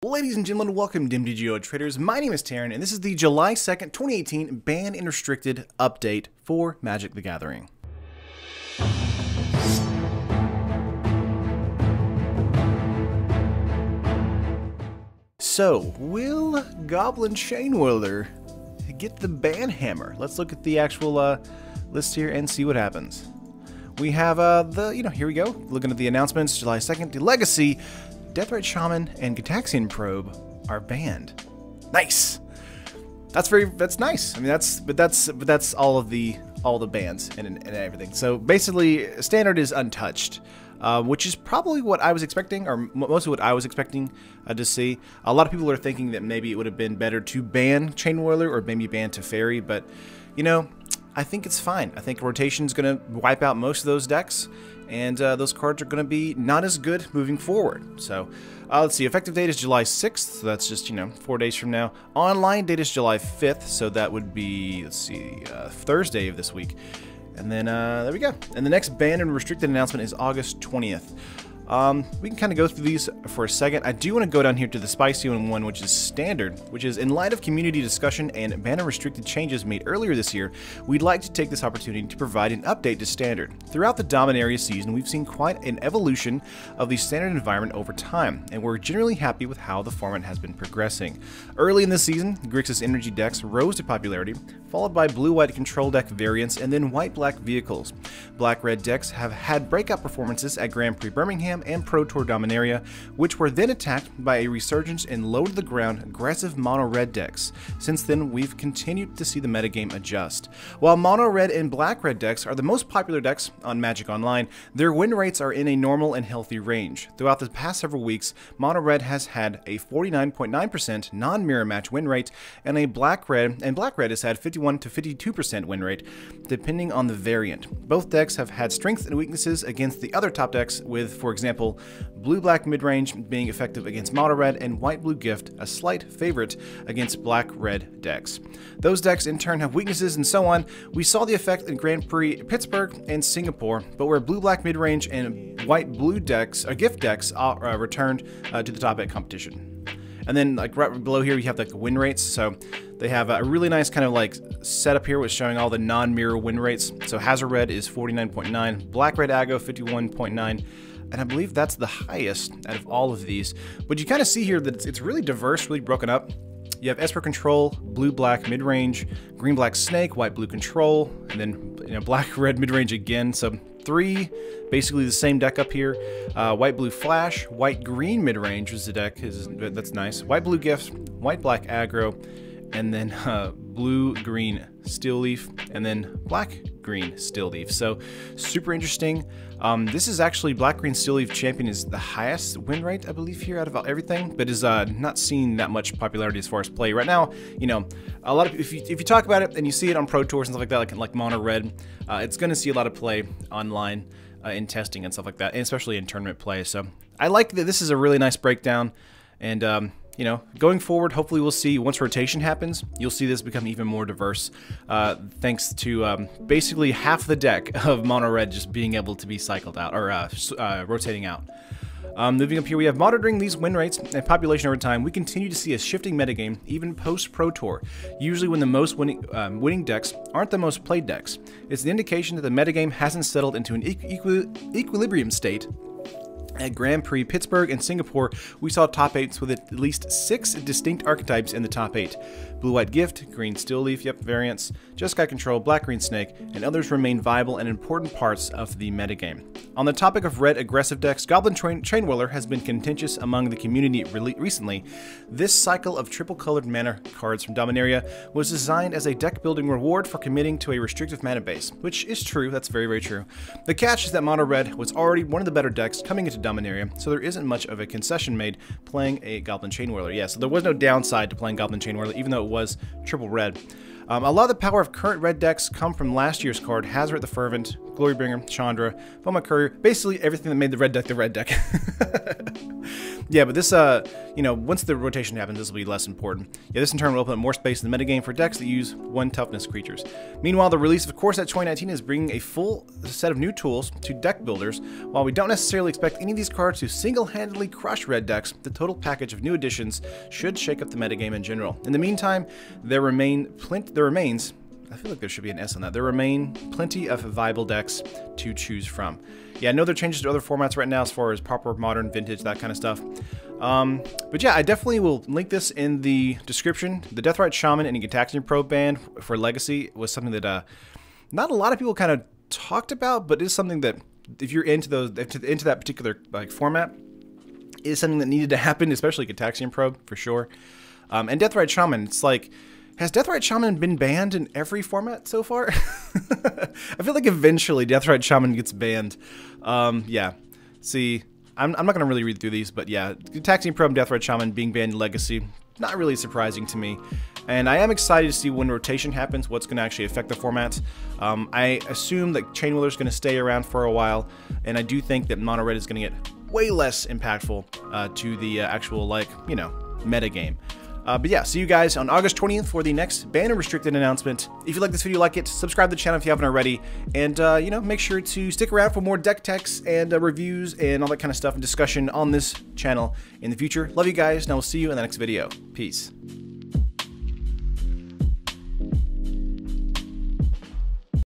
Ladies and gentlemen, welcome to MTGO Traders. My name is Taryn, and this is the July 2nd, 2018 Ban and Restricted update for Magic the Gathering. So, will Goblin Chainwhirler get the ban hammer? Let's look at the actual list here and see what happens. We have here we go. Looking at the announcements, July 2nd, the Legacy, Deathrite Shaman, and Gitaxian Probe are banned. Nice. That's nice. I mean, that's all the bans and everything. So basically, Standard is untouched, which is probably what I was expecting, or mostly what I was expecting to see. A lot of people are thinking that maybe it would have been better to ban Chainwhirler or maybe ban Teferi, but you know, I think it's fine. I think rotation's going to wipe out most of those decks, and those cards are going to be not as good moving forward. So, let's see. Effective date is July 6th, so that's just, 4 days from now. Online date is July 5th, so that would be, let's see, Thursday of this week. And then, there we go. And the next banned and restricted announcement is August 20th. We can kind of go through these for a second. I do want to go down here to the spicy one, which is Standard, which is in light of community discussion and ban and restricted changes made earlier this year, we'd like to take this opportunity to provide an update to Standard. Throughout the Dominaria season, we've seen quite an evolution of the Standard environment over time, and we're generally happy with how the format has been progressing. Early in the season, Grixis Energy decks rose to popularity, followed by blue-white control deck variants, and then white-black vehicles. Black-red decks have had breakout performances at Grand Prix Birmingham and Pro Tour Dominaria, which were then attacked by a resurgence in low-to-the-ground aggressive mono-red decks. Since then, we've continued to see the metagame adjust. While mono-red and black-red decks are the most popular decks on Magic Online, their win rates are in a normal and healthy range. Throughout the past several weeks, mono-red has had a 49.9% non-mirror match win rate, and black-red has had 51 to 52% win rate, depending on the variant. Both decks have had strengths and weaknesses against the other top decks, with, for example, blue-black midrange being effective against mono-red, and white-blue gift a slight favorite against black-red decks. Those decks in turn have weaknesses and so on. We saw the effect in Grand Prix Pittsburgh and Singapore, but where blue-black midrange and white-blue decks, gift decks, returned to the top 8 competition. And then, like right below here, you have like the win rates. So they have a really nice kind of like setup here with showing all the non-mirror win rates. So Hazard Red is 49.9, Black Red Aggo 51.9. And I believe that's the highest out of all of these. But you kind of see here that it's really diverse, really broken up. You have Esper Control, Blue-Black Midrange, Green-Black Snake, White-Blue Control, and then Black-Red Midrange again. So 3, basically the same deck up here. White-Blue Flash, White-Green Midrange is the deck. That's nice. White-Blue Gift, White-Black Aggro, and then Blue-Green Steel Leaf, and then Black-Green Steel Leaf. So super interesting. This is actually Black-Green Steel Leaf Champion is the highest win rate, I believe, here out of everything, but is not seeing that much popularity as far as play right now. A lot of if you talk about it and you see it on Pro Tours and stuff like that, like Mono Red, it's going to see a lot of play online in testing and stuff like that, and especially in tournament play. So I like that this is a really nice breakdown, and going forward, hopefully we'll see, once rotation happens, you'll see this become even more diverse, thanks to basically half the deck of Mono Red just being able to be cycled out, or rotating out. Moving up here, we have monitoring these win rates and population over time. We continue to see a shifting metagame, even post-Pro Tour, usually when the most winning decks aren't the most played decks. It's an indication that the metagame hasn't settled into an equilibrium state. At Grand Prix Pittsburgh and Singapore, we saw top 8s with at least 6 distinct archetypes in the top 8. Blue-White Gift, Green Steel Leaf, variants, Jeskai Control, Black-Green Snake, and others remain viable and important parts of the metagame. On the topic of red aggressive decks, Goblin Chainwhirler has been contentious among the community recently. This cycle of triple-colored mana cards from Dominaria was designed as a deck-building reward for committing to a restrictive mana base, which is true, that's very, very true. The catch is that Mono Red was already one of the better decks coming into Dominaria, so there isn't much of a concession made playing a Goblin Chainwhirler. Yeah, so there was no downside to playing Goblin Chainwhirler, even though it was triple red. A lot of the power of current red decks come from last year's card, Hazard the Fervent, Glorybringer, Chandra, Foma Courier, basically everything that made the red deck the red deck. Yeah, but this, you know, once the rotation happens, this will be less important. Yeah, this in turn will open up more space in the metagame for decks that use 1 toughness creatures. Meanwhile, the release of Core Set 2019 is bringing a full set of new tools to deck builders. While we don't necessarily expect any of these cards to single-handedly crush red decks, the total package of new additions should shake up the metagame in general. In the meantime, there remains, I feel like there should be an S on that. There remain plenty of viable decks to choose from. Yeah, I know there are changes to other formats right now as far as proper, modern, vintage, that kind of stuff. But yeah, I definitely will link this in the description. The Deathrite Shaman and Gitaxian Probe ban for Legacy was something that not a lot of people kind of talked about, but is something that if you're into that particular like format, is something that needed to happen, especially Gitaxian Probe for sure. And Deathrite Shaman, it's like, has Deathrite Shaman been banned in every format so far? I feel like eventually Deathrite Shaman gets banned. Yeah, see, I'm not going to really read through these, but yeah, Gitaxian Probe and Deathrite Shaman being banned in Legacy, not really surprising to me. And I am excited to see when rotation happens, what's going to actually affect the format. I assume that Chain Wheeler is going to stay around for a while, and I do think that Mono Red is going to get way less impactful to the actual, like, you know, metagame. But yeah, see you guys on August 20th for the next ban and restricted announcement. If you like this video, like it, subscribe to the channel if you haven't already, and you know, make sure to stick around for more deck techs and reviews and all that kind of stuff and discussion on this channel in the future. Love you guys, and I will see you in the next video. Peace.